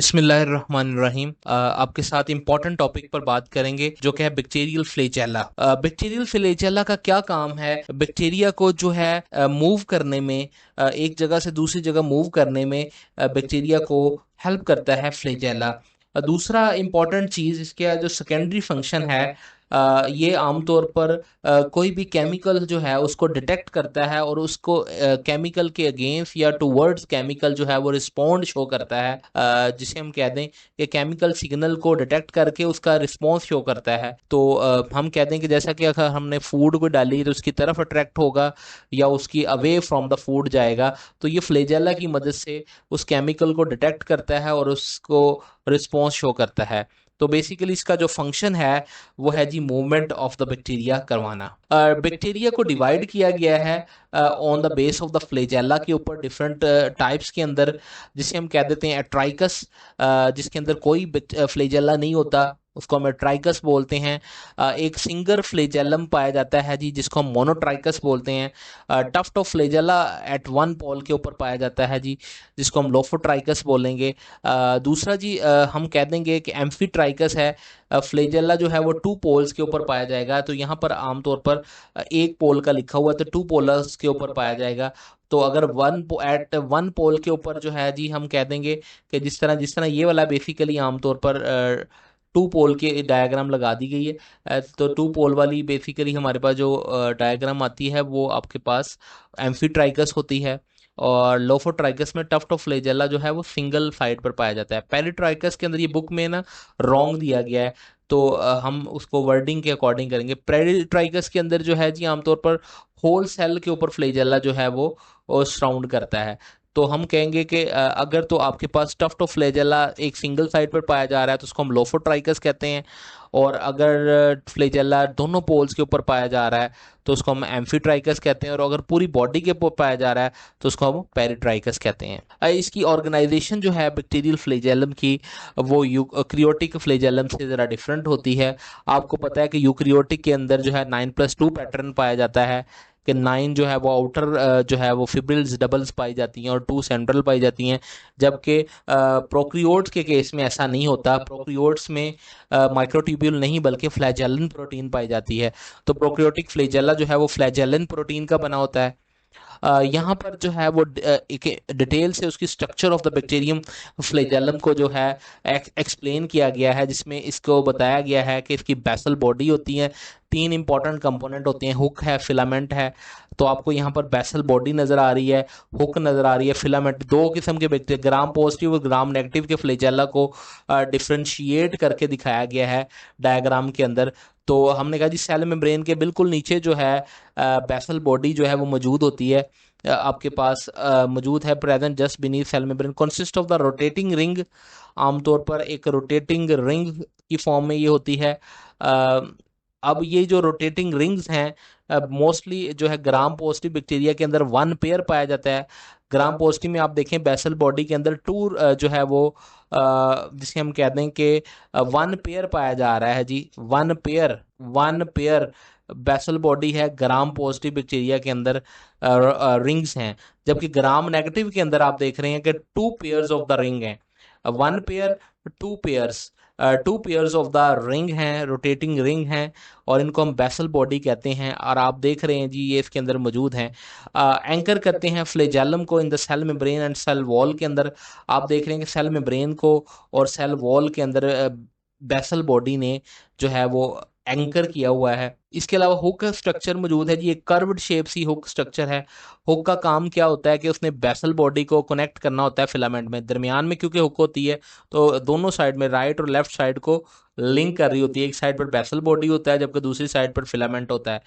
बिस्मिल्लाहिर्रहमानिर्रहीम। आपके साथ इम्पोर्टेंट टॉपिक पर बात करेंगे जो कि है बैक्टीरियल फ्लैजेला। बैक्टीरियल फ्लैजेला का क्या काम है? बैक्टीरिया को जो है मूव करने में, एक जगह से दूसरी जगह मूव करने में बैक्टीरिया को हेल्प करता है फ्लैजेला। दूसरा इम्पॉर्टेंट चीज़ इसका जो सेकेंडरी फंक्शन है, ये आमतौर पर कोई भी केमिकल जो है उसको डिटेक्ट करता है और उसको केमिकल के अगेंस्ट या टुवर्ड्स केमिकल जो है वो रिस्पॉन्ड शो करता है, जिसे हम कह दें कि केमिकल सिग्नल को डिटेक्ट करके उसका रिस्पॉन्स शो करता है। तो हम कह दें कि जैसा कि अगर हमने फूड को डाली तो उसकी तरफ अट्रैक्ट होगा या उसकी अवे फ्रॉम द फूड जाएगा, तो ये फ्लेजेला की मदद से उस केमिकल को डिटेक्ट करता है और उसको रिस्पॉन्स शो करता है। तो बेसिकली इसका जो फंक्शन है वो है जी मूवमेंट ऑफ द बैक्टीरिया करवाना। बैक्टीरिया को डिवाइड किया गया है on the base of the flagella के ऊपर डिफरेंट टाइप्स के अंदर, जिसे हम कह देते हैं एट्राइकस, जिसके अंदर कोई फ्लेजेला नहीं होता उसको हम एट्राइकस बोलते हैं। एक सिंगर फ्लेजेलम पाया जाता है जी जिसको हम मोनोट्राइकस बोलते हैं। Tuft of flagella at one pole के ऊपर पाया जाता है जी, जिसको हम लोफोट्राइकस बोलेंगे। दूसरा जी हम कह देंगे कि एम्फीट्राइकस है। फ्लेजेला जो है वो टू पोल्स के ऊपर पाया जाएगा, तो यहाँ पर आमतौर पर एक पोल का लिखा हुआ है तो टू पोलर्स के ऊपर पाया जाएगा। तो अगर एट वन पोल के ऊपर जो है जी हम कह देंगे कि जिस तरह ये वाला बेसिकली आमतौर पर टू पोल के डायग्राम लगा दी गई है। तो टू पोल वाली बेसिकली हमारे पास जो डायग्राम आती है वो आपके पास एम्फीट्राइकस होती है। और लोफोट्राइकस में टफ्ट ऑफ फ्लेजेला जो है वो सिंगल साइड पर पाया जाता है। पेरिट्राइकस के अंदर ये बुक में ना रॉन्ग दिया गया है, तो हम उसको वर्डिंग के अकॉर्डिंग करेंगे। पेरिट्राइकस के अंदर जो है जी आमतौर पर होल सेल के ऊपर फ्लेजेला जो है वो सराउंड करता है। तो हम कहेंगे कि अगर तो आपके पास टफ्ट ऑफ फ्लेजेला एक सिंगल साइड पर पाया जा रहा है तो उसको हम लोफोट्राइकस कहते हैं। और अगर फ्लेजेला दोनों पोल्स के ऊपर पाया जा रहा है तो उसको हम एम्फीट्राइकस कहते हैं। और अगर पूरी बॉडी के ऊपर पाया जा रहा है तो उसको हम पेरिट्राइकस कहते हैं। इसकी ऑर्गेनाइजेशन जो है बैक्टीरियल फ्लेजेलम की, वो यूक्रियोटिक फ्लेजेलम से ज़रा डिफरेंट होती है। आपको पता है कि यूक्रियोटिक के अंदर जो है 9+2 पैटर्न पाया जाता है, कि 9 जो है वो आउटर जो है वो फिब्रिल्स डबल्स पाई जाती हैं और 2 सेंट्रल पाई जाती हैं। जबकि प्रोक्रियोट्स के केस में ऐसा नहीं होता। प्रोक्रियोट्स में माइक्रोट्यूब्यूल नहीं बल्कि फ्लैजेलन प्रोटीन पाई जाती है। तो प्रोक्रियोटिक फ्लैजेला जो है वो फ्लैजेलन प्रोटीन का बना होता है। यहाँ पर जो है वो एक डिटेल से उसकी structure of the bacterium flagellum को जो है एक्सप्लेन किया गया है, जिसमें इसको बताया गया है कि इसकी बेसल बॉडी होती है। तीन इंपॉर्टेंट कंपोनेंट होते हैं, हुक है, फिलामेंट है। तो आपको यहाँ पर बेसल बॉडी नज़र आ रही है, हुक नज़र आ रही है, फिलामेंट। दो किस्म के बैक्टीरिया, ग्राम पॉजिटिव और ग्राम नेगेटिव के फ्लैजेला को डिफ्रेंशिएट करके दिखाया गया है डायग्राम के अंदर। तो हमने कहा जी सेल मेम्ब्रेन के बिल्कुल नीचे जो है बेसल बॉडी जो है वो मौजूद होती है। आपके पास मौजूद है present just beneath cell membrane, consist of the rotating ring. आमतौर पर एक रोटेटिंग रिंग की फॉर्म में ये होती है। अ, अब ये जो रोटेटिंग रिंग्स हैं मोस्टली जो है ग्राम पॉजिटिव बैक्टीरिया के अंदर वन पेयर पाया जाता है। ग्राम पॉजिटिव में आप देखें बेसल बॉडी के अंदर टू जो है वो जिसे हम कहते हैं कि वन पेयर पाया जा रहा है जी। वन पेयर बेसल बॉडी है ग्राम पॉजिटिव बैक्टीरिया के अंदर, रिंग्स हैं। जबकि ग्राम नेगेटिव के अंदर आप देख रहे हैं कि two pairs of the ring हैं। One pair, two pairs, two pairs of the ring हैं, रोटेटिंग रिंग हैं, और इनको हम बेसल बॉडी कहते हैं। और आप देख रहे हैं जी ये इसके अंदर मौजूद हैं, एंकर करते हैं फ्लैजेलम को in the cell membrane and cell wall के अंदर। आप देख रहे हैं कि सेल मेम्ब्रेन को और सेल वॉल के अंदर बेसल बॉडी ने जो है वो एंकर किया हुआ है। इसके अलावा हुक स्ट्रक्चर मौजूद है जी, एक कर्व्ड शेप सी हुक स्ट्रक्चर है। हुक का काम क्या होता है कि उसने बेसल बॉडी को कनेक्ट करना होता है फिलामेंट में। दरमियान में क्योंकि हुक होती है तो दोनों साइड में, राइट और लेफ्ट साइड को लिंक कर रही होती है। एक साइड पर बेसल बॉडी होता है जबकि दूसरी साइड पर फिलामेंट होता है।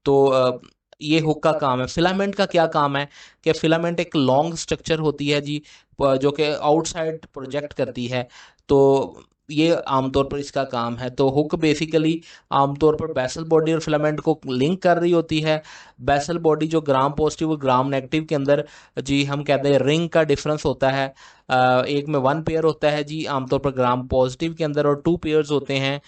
तो ये हुक का काम है। फिलामेंट का क्या काम है कि फिलामेंट एक लॉन्ग स्ट्रक्चर होती है जी, जो कि आउटसाइड प्रोजेक्ट करती है। तो ये आमतौर पर इसका काम है। तो हुक बेसिकली आमतौर पर बेसल बॉडी और फिलामेंट को लिंक कर रही होती है। बेसल बॉडी जो ग्राम पॉजिटिव और ग्राम नेगेटिव के अंदर जी हम कहते हैं रिंग का डिफरेंस होता है। एक में वन पेयर होता है जी आमतौर पर ग्राम पॉजिटिव के अंदर, और टू पेयर्स होते हैं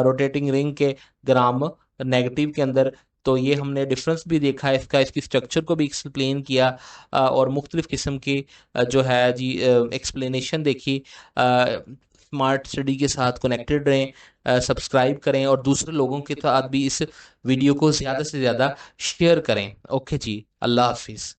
रोटेटिंग रिंग के ग्राम नेगेटिव के अंदर। तो ये हमने डिफरेंस भी देखा है इसका, इसकी स्ट्रक्चर को भी एक्सप्लेन किया, और मुख्तलिफ किस्म की जो है जी एक्सप्लेनेशन देखी। स्मार्ट स्टडी के साथ कनेक्टेड रहें, सब्सक्राइब करें और दूसरे लोगों के साथ भी इस वीडियो को ज़्यादा से ज़्यादा शेयर करें। ओके जी, अल्लाह हाफिज़।